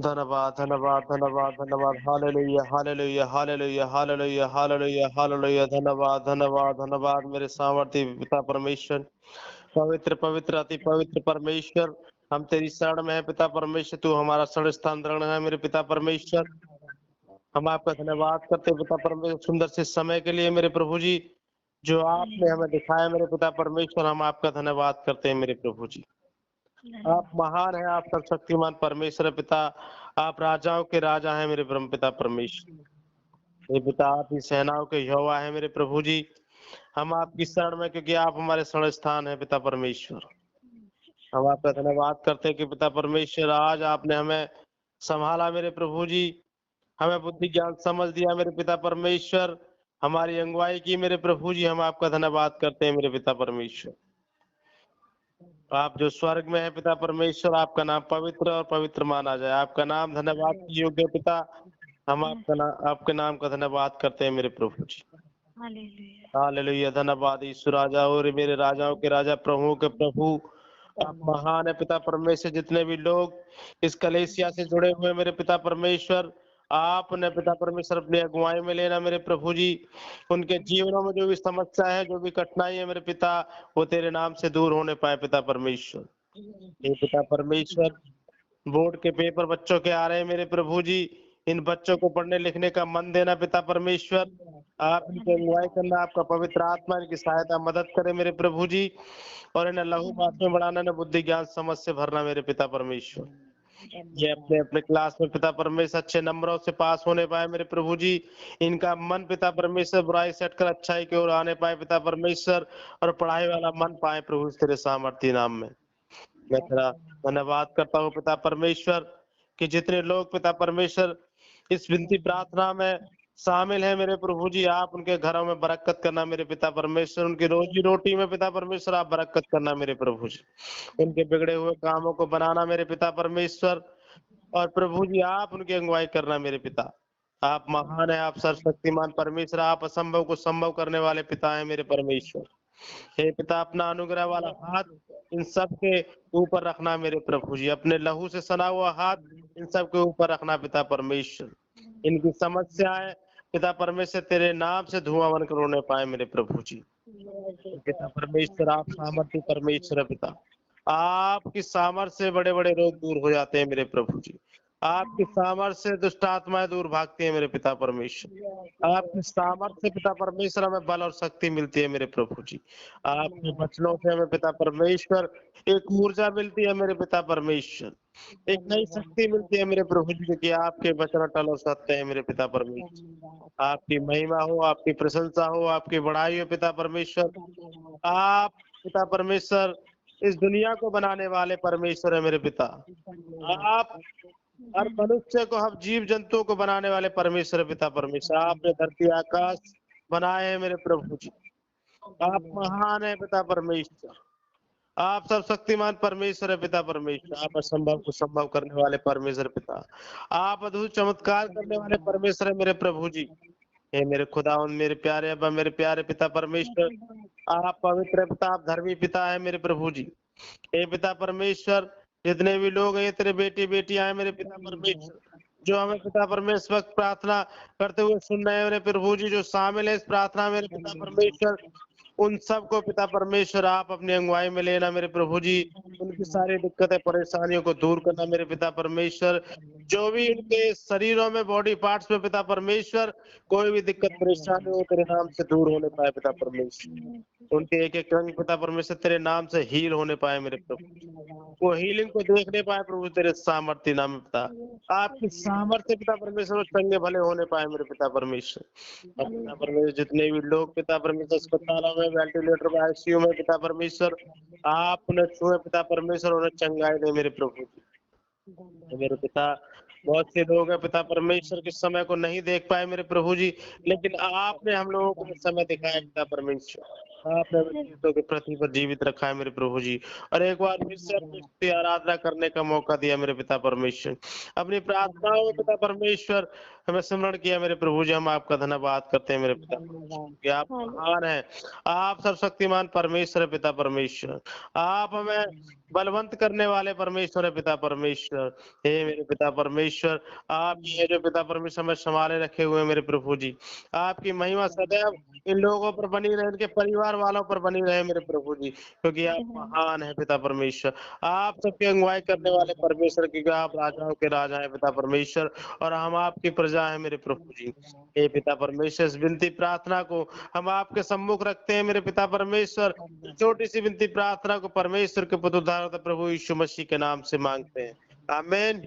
धन्यवाद, धन्यवाद, धन्यवाद, धन्यवाद। Hallelujah, hallelujah, hallelujah, hallelujah, hallelujah, hallelujah. धन्यवाद, धन्यवाद, धन्यवाद मेरे सामर्थी पिता परमेश्वर। पवित्र, पवित्र, अति पवित्र परमेश्वर, हम तेरी शरण में है पिता परमेश्वर। तू हमारा शरण स्थान ग्रहण है मेरे पिता परमेश्वर। हम आपका धन्यवाद करते हैं पिता परमेश्वर, सुंदर से समय के लिए मेरे प्रभु जी, जो आपने हमें दिखाया मेरे पिता परमेश्वर। हम आपका धन्यवाद करते हैं मेरे प्रभु जी। आप महान हैं, आप सर्वशक्तिमान परमेश्वर है पिता। आप राजाओं के राजा हैं मेरे परम पिता परमेश्वर। हे पिता, आप ही सेनाओं के यहोवा है मेरे प्रभु जी। हम आपकी शरण में, क्योंकि आप हमारे शरण स्थान है पिता परमेश्वर। हम आपका धन्यवाद करते हैं कि पिता परमेश्वर, आज आपने हमें संभाला मेरे प्रभु जी। हमें बुद्धि ज्ञान समझ दिया मेरे पिता परमेश्वर। हमारी अगुवाई की मेरे प्रभु जी। हम आपका धन्यवाद करते हैं मेरे पिता परमेश्वर। आप जो स्वर्ग में है पिता परमेश्वर, आपका नाम पवित्र और पवित्र माना जाए। आपका नाम धन्यवाद के योग्य पिता। हम आपके नाम का धन्यवाद करते हैं मेरे प्रभु जी। हालेलुया, धन्यवाद यीशु राजा और मेरे राजाओं के राजा, प्रभुओं के प्रभु। आप महान है पिता परमेश्वर। जितने भी लोग इस कलेसिया से जुड़े हुए मेरे पिता परमेश्वर, आपने पिता परमेश्वर अपनी अगुवाई में लेना मेरे प्रभु जी। उनके जीवनों में जो भी समस्या है, जो भी कठिनाई है मेरे पिता, वो तेरे नाम से दूर होने पाए पिता परमेश्वर। हे पिता परमेश्वर, बोर्ड के पेपर बच्चों के आ रहे हैं मेरे प्रभु जी। इन बच्चों को पढ़ने लिखने का मन देना पिता परमेश्वर। आप इनकी अगुवाई करना, आपका पवित्र आत्मा इनकी सहायता मदद करे मेरे प्रभु जी। और इन्हें लहू पास में बढ़ाना, इन्हें बुद्धि ज्ञान समझ से भरना मेरे पिता परमेश्वर। ये अपने अपने क्लास में पिता परमेश्वर अच्छे नंबरों से पास होने पाए मेरे प्रभु जी। इनका मन पिता परमेश्वर बुराई से हटकर अच्छाई की ओर आने पाए पिता परमेश्वर, और पढ़ाई वाला मन पाए प्रभु तेरे सामर्थ्य नाम में। मैं तेरा धन्यवाद करता हूँ पिता परमेश्वर, कि जितने लोग पिता परमेश्वर इस विनती प्रार्थना में शामिल है मेरे प्रभु जी, आप उनके घरों में बरकत करना मेरे पिता परमेश्वर। उनकी रोजी रोटी में पिता परमेश्वर आप बरकत करना मेरे प्रभु जी। उनके बिगड़े हुए कामों को बनाना मेरे पिता परमेश्वर। और प्रभु जी, आप उनकी अगुवाई करना मेरे पिता। आप महान है, आप सर्वशक्तिमान परमेश्वर। आप असंभव को संभव करने वाले पिता है मेरे परमेश्वर। हे पिता, अपना अनुग्रह वाला हाथ इन सब के ऊपर रखना मेरे प्रभु जी। अपने लहू से सना हुआ हाथ इन सब के ऊपर रखना पिता परमेश्वर। इनकी समस्याएं पिता परमेश्वर तेरे नाम से धुआं बनकर उड़ने पाए मेरे प्रभु जी। पिता परमेश्वर, आप सामर्थ्य परमेश्वर है पिता। आपकी सामर्थ्य से बड़े बड़े रोग दूर हो जाते हैं मेरे प्रभु जी। आपकी सामर्थ्य से दुष्ट आत्माएं दूर भागती है मेरे पिता परमेश्वर। आपकी सामर्थ्य से पिता परमेश्वर हमें बल और शक्ति मिलती है मेरे प्रभु जी। आपके वचनों से हमें पिता परमेश्वर एक ऊर्जा मिलती है मेरे पिता परमेश्वर। एक नई शक्ति मिलती है मेरे प्रभु जी, कि आपके वचन अटल और सत्य है मेरे पिता परमेश्वर। आपकी महिमा हो, आपकी प्रशंसा हो, आपकी बढ़ाई हो पिता परमेश्वर। आप पिता परमेश्वर इस दुनिया को बनाने वाले परमेश्वर है मेरे पिता। आप हर मनुष्य को, हर जीव जंतुओं को बनाने वाले परमेश्वर है पिता परमेश्वर। आपने धरती आकाश बनाए हैं मेरे प्रभु जी। आप महान है पिता परमेश्वर। आप सब शक्तिमान परमेश्वर है पिता परमेश्वर। आप असंभव को संभव करने वाले परमेश्वर पिता। आप अद्भुत चमत्कार करने वाले परमेश्वर है मेरे प्रभु जी। हे मेरे खुदावंद, मेरे प्यारे अब्बा, मेरे प्यारे पिता परमेश्वर, आप पवित्र पिता, आप धर्मी पिता है मेरे प्रभु जी। हे पिता परमेश्वर, जितने भी लोग हैं तेरे बेटे बेटियां हैं मेरे पिता परमेश्वर, जो हमें पिता परमेश्वर वक्त प्रार्थना करते हुए सुन रहे हैं मेरे प्रभु जी, जो शामिल है इस प्रार्थना में मेरे पिता परमेश्वर, उन सबको पिता परमेश्वर आप अपनी अगुवाई में लेना मेरे प्रभु जी। उनकी सारी दिक्कतें परेशानियों को दूर करना मेरे पिता परमेश्वर। जो भी उनके शरीरों में, बॉडी पार्ट्स में पिता परमेश्वर कोई भी दिक्कत परेशानी हो, तेरे नाम से दूर होने पाए पिता परमेश्वर। उनके एक एक अंग पिता परमेश्वर तेरे नाम से हील होने पाए मेरे प्रभु। वो हीलिंग को देखने पाए प्रभु तेरे सामर्थ्य नाम में पिता। आपकी सामर्थ्य पिता परमेश्वर वो चंगे भले होने पाए मेरे पिता परमेश्वर। और पिता परमेश्वर, जितने भी लोग पिता परमेश्वर अस्पतालों में, वेंटिलेटर में, आईसीयू में पिता परमेश्वर, आप उन्हें छुए पिता परमेश्वर, उन्हें चंगाई दे मेरे प्रभु जी। मेरे पिता, बहुत से लोग हैं पिता परमेश्वर के समय को नहीं देख पाए मेरे प्रभु जी, लेकिन आपने हम लोगों को समय दिखाया पिता परमेश्वर। आपने हमें जीवितों की पृथ्वी पर जीवित रखा है मेरे प्रभु जी, और एक बार फिर से अपनी स्तुति आराधना करने का मौका दिया मेरे पिता परमेश्वर। अपनी प्रार्थनाओं में पिता परमेश्वर हमें स्मरण किया मेरे प्रभु जी। हम आपका धन्यवाद करते हैं मेरे पिता परमेश्वर, कि आप महान हैं, आप सर्वशक्तिमान परमेश्वर है पिता परमेश्वर। आप हमें बलवंत करने वाले परमेश्वर है पिता परमेश्वर। हे मेरे पिता परमेश्वर, आप ये जो पिता परमेश्वर में संभाले रखे हुए हैं मेरे प्रभु जी। आपकी महिमा सदैव इन लोगों पर बनी रहे, इनके परिवार वालों पर बनी रहे मेरे प्रभु जी, क्योंकि आप महान हैं पिता परमेश्वर। आप सबकी अगुवाई करने वाले परमेश्वर, क्योंकि आप राजाओं के राजा हैं पिता परमेश्वर, और हम आपकी प्रजा हैं मेरे प्रभु जी। हे पिता परमेश्वर, इस विनती प्रार्थना को हम आपके सम्मुख रखते हैं मेरे पिता परमेश्वर। छोटी सी विनती प्रार्थना को परमेश्वर के पुत्र उद्धारकर्ता प्रभु यीशु मसीह के नाम से मांगते हैं, आमीन।